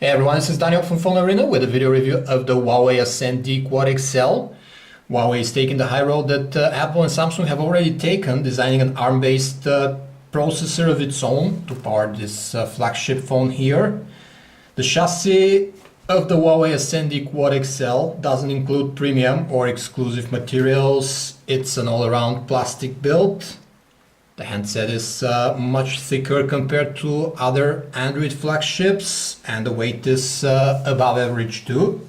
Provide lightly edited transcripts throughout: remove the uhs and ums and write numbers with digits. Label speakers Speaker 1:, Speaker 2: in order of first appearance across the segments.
Speaker 1: Hey everyone, this is Daniel from Phone Arena with a video review of the Huawei Ascend D Quad XL. Huawei is taking the high road that Apple and Samsung have already taken, designing an ARM-based processor of its own to power this flagship phone here. The chassis of the Huawei Ascend D Quad XL doesn't include premium or exclusive materials. It's an all-around plastic build. The handset is much thicker compared to other Android flagships, and the weight is above average too.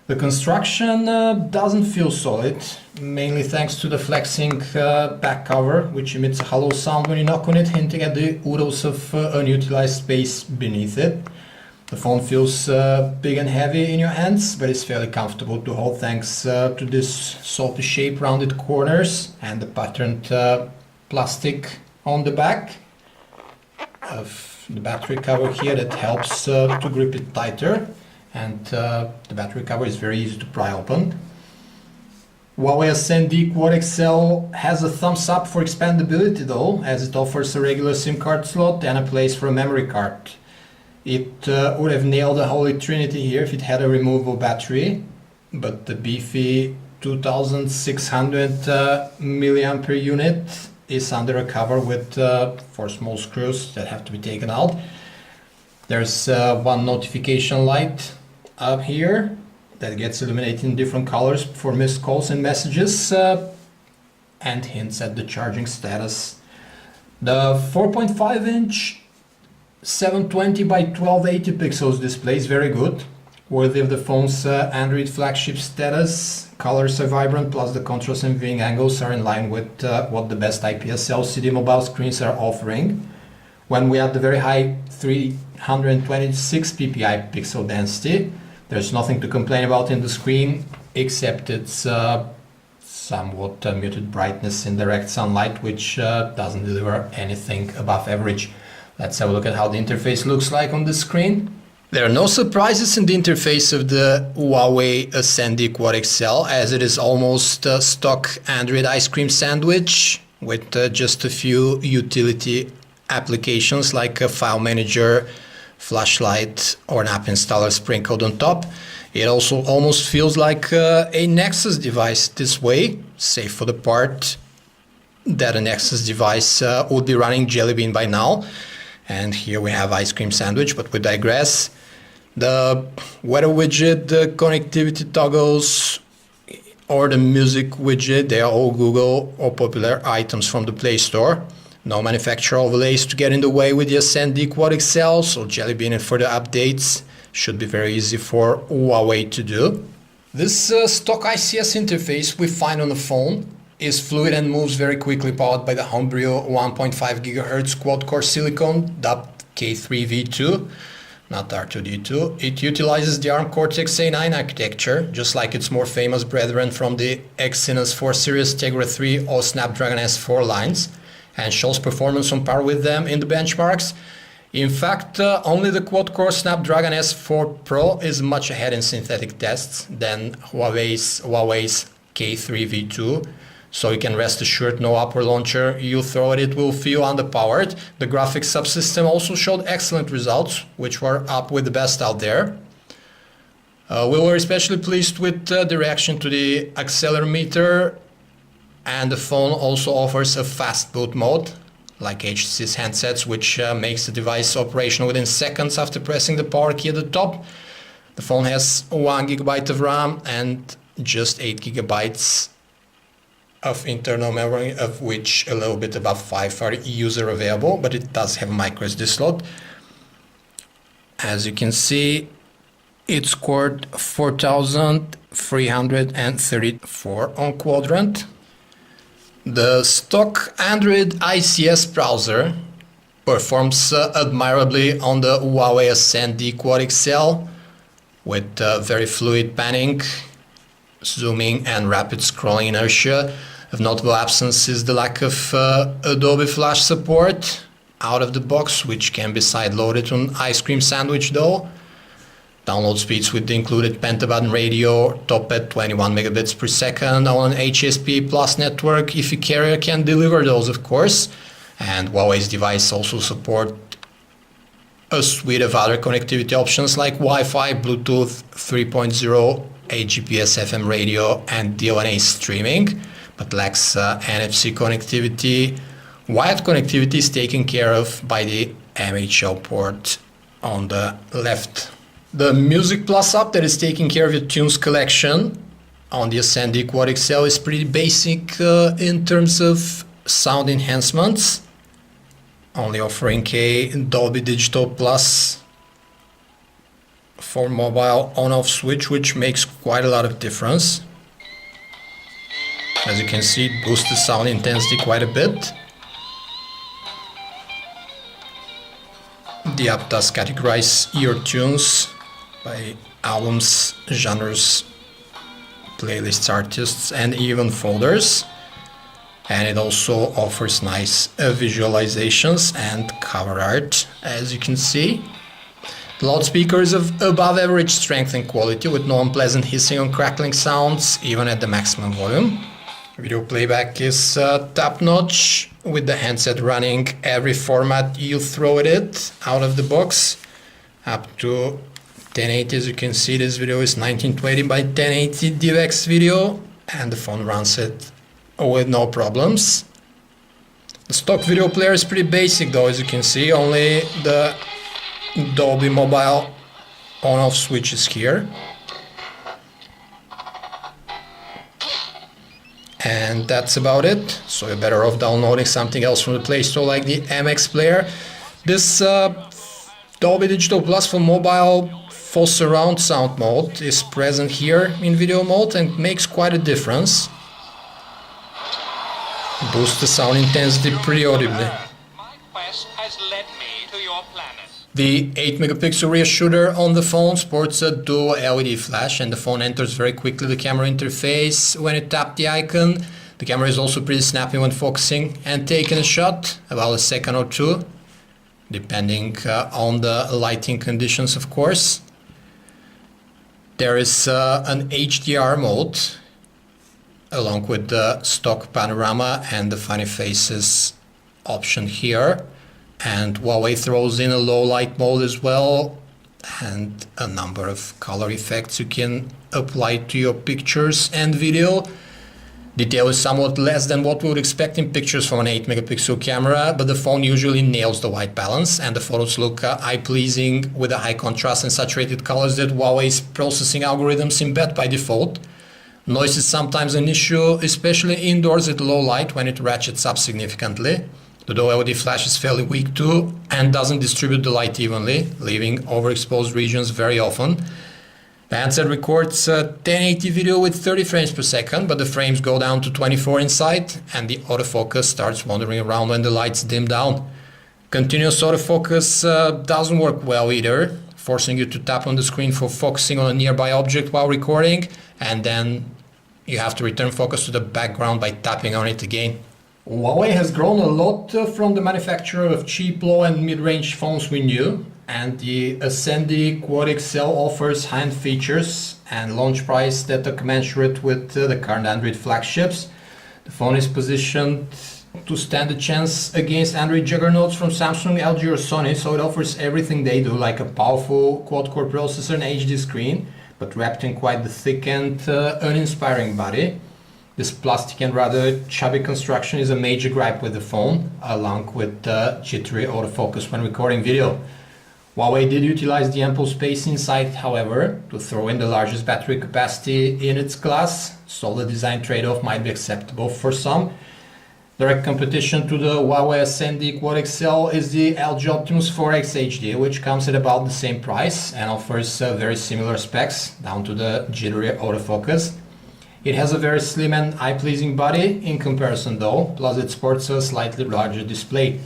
Speaker 1: The construction doesn't feel solid, mainly thanks to the flexing back cover, which emits a hollow sound when you knock on it, hinting at the oodles of unutilized space beneath it. The phone feels big and heavy in your hands, but it's fairly comfortable to hold thanks to this salty shape, rounded corners, and the patterned plastic on the back of the battery cover here that helps to grip it tighter, and the battery cover is very easy to pry open. Huawei Ascend D Quad XL has a thumbs up for expandability though, as it offers a regular SIM card slot and a place for a memory card. It would have nailed the holy trinity here if it had a removable battery, but the beefy 2600 milliampere unit is under a cover with 4 small screws that have to be taken out. There's one notification light up here that gets illuminated in different colors for missed calls and messages, and hints at the charging status. The 4.5-inch 720 by 1280 pixels display is very good, worthy of the phone's Android flagship status. Colors are vibrant, plus the contrast and viewing angles are in line with what the best IPS LCD mobile screens are offering. When we have the very high 326 ppi pixel density, there's nothing to complain about in the screen, except its somewhat muted brightness in direct sunlight, which doesn't deliver anything above average. Let's have a look at how the interface looks like on the screen. There are no surprises in the interface of the Huawei Ascend D Quad XL, as it is almost a stock Android ice cream sandwich with just a few utility applications like a file manager, flashlight, or an app installer sprinkled on top. It also almost feels like a Nexus device this way, save for the part that a Nexus device would be running Jelly Bean by now. And here we have ice cream sandwich, but we digress. The weather widget, the connectivity toggles, or the music widget, they are all Google or popular items from the Play Store. No manufacturer overlays to get in the way with the Ascend D Quad XL, so Jelly Bean and further updates should be very easy for Huawei to do. This stock ICS interface we find on the phone is fluid and moves very quickly, powered by the Homebrew 1.5 GHz quad-core silicon dubbed K3V2, not R2D2. It utilizes the ARM Cortex-A9 architecture, just like its more famous brethren from the Exynos 4 series, Tegra 3 or Snapdragon S4 lines, and shows performance on par with them in the benchmarks. In fact, only the quad-core Snapdragon S4 Pro is much ahead in synthetic tests than Huawei's K3V2. So you can rest assured no upper launcher you throw at it will feel underpowered. The graphics subsystem also showed excellent results, which were up with the best out there. We were especially pleased with the reaction to the accelerometer, and the phone also offers a fast boot mode, like HTC's handsets, which makes the device operational within seconds after pressing the power key at the top. The phone has 1 GB of RAM and just 8 GB of internal memory, of which a little bit above 5 are user available, but it does have a micro SD slot. As you can see, it scored 4,334 on Quadrant. The stock Android ICS browser performs admirably on the Huawei Ascend D Quad XL with very fluid panning, zooming, and rapid scrolling inertia. Of notable absence is the lack of Adobe Flash support out of the box, which can be side-loaded on Ice Cream Sandwich though. Download speeds with the included pentaband radio top at 21 megabits per second on an HSP Plus network, if your carrier can deliver those, of course. And Huawei's device also support a suite of other connectivity options like Wi-Fi, Bluetooth 3.0, 8 GPS FM radio and DLNA streaming, but lacks NFC connectivity. Wired connectivity is taken care of by the MHL port on the left. The Music Plus app that is taking care of your tunes collection on the Ascend D Quad XL is pretty basic in terms of sound enhancements, only offering a Dolby Digital Plus for mobile on-off switch, which makes quite a lot of difference. As you can see, it boosts the sound intensity quite a bit. The app does categorize your tunes by albums, genres, playlists, artists, and even folders. And it also offers nice visualizations and cover art, as you can see. The loudspeaker is of above average strength and quality, with no unpleasant hissing or crackling sounds, even at the maximum volume. Video playback is top-notch, with the handset running every format you throw at it out of the box, up to 1080. As you can see, this video is 1920 by 1080 DivX video, and the phone runs it with no problems. The stock video player is pretty basic though, as you can see, only the Dolby Mobile on-off switch is here. And that's about it, so you're better off downloading something else from the Play Store like the MX player. This Dolby Digital Plus for mobile full surround sound mode is present here in video mode and makes quite a difference. Boosts the sound intensity pretty audibly.
Speaker 2: My quest has led me to your planet.
Speaker 1: The 8 megapixel rear shooter on the phone sports a dual LED flash, and the phone enters very quickly the camera interface when you tap the icon. The camera is also pretty snappy when focusing and taking a shot, about a second or two, depending on the lighting conditions, of course. There is an HDR mode, along with the stock panorama and the funny faces option here. And Huawei throws in a low light mode as well, and a number of color effects you can apply to your pictures and video. Detail is somewhat less than what we would expect in pictures from an 8 megapixel camera, but the phone usually nails the white balance, and the photos look eye-pleasing with the high contrast and saturated colors that Huawei's processing algorithms embed by default. Noise is sometimes an issue, especially indoors at low light when it ratchets up significantly. The dual LED flash is fairly weak too and doesn't distribute the light evenly, leaving overexposed regions very often. The handset records 1080 video with 30 frames per second, but the frames go down to 24 inside, and the autofocus starts wandering around when the lights dim down. Continuous autofocus doesn't work well either, forcing you to tap on the screen for focusing on a nearby object while recording, and then you have to return focus to the background by tapping on it again. Huawei has grown a lot from the manufacturer of cheap, low and mid-range phones we knew, and the Ascend D Quad XL offers high-end features and launch price that are commensurate with the current Android flagships. The phone is positioned to stand a chance against Android juggernauts from Samsung, LG or Sony, so it offers everything they do, like a powerful quad-core processor and HD screen, but wrapped in quite the thick and uninspiring body. This plastic and rather chubby construction is a major gripe with the phone, along with jittery autofocus when recording video. Huawei did utilize the ample space inside, however, to throw in the largest battery capacity in its class, so the design trade-off might be acceptable for some. Direct competition to the Huawei Ascend D Quad XL is the LG Optimus 4X HD, which comes at about the same price and offers very similar specs, down to the jittery autofocus. It has a very slim and eye-pleasing body in comparison though, plus it sports a slightly larger display.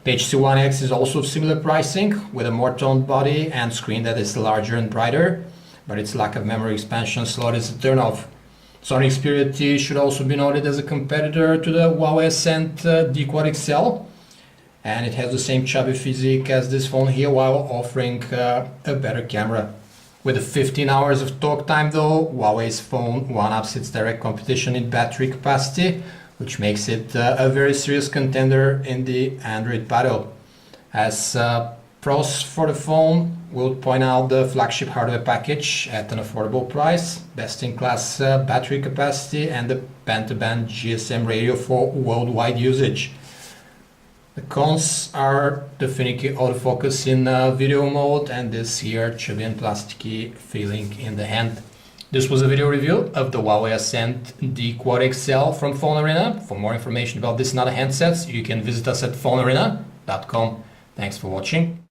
Speaker 1: The HTC One X is also of similar pricing, with a more toned body and screen that is larger and brighter, but its lack of memory expansion slot is a turn-off. Sony Xperia T should also be noted as a competitor to the Huawei Ascend D Quad XL, and it has the same chubby physique as this phone here while offering a better camera. With the 15 hours of talk time though, Huawei's phone one-ups its direct competition in battery capacity, which makes it a very serious contender in the Android battle. As Pros for the phone, we'll point out the flagship hardware package at an affordable price, best-in-class battery capacity, and the band-to-band GSM radio for worldwide usage. The cons are the finicky autofocus in video mode and this here chubby and plasticky feeling in the hand. This was a video review of the Huawei Ascend D Quad XL from Phone Arena. For more information about this and other handsets, you can visit us at phonearena.com. Thanks for watching.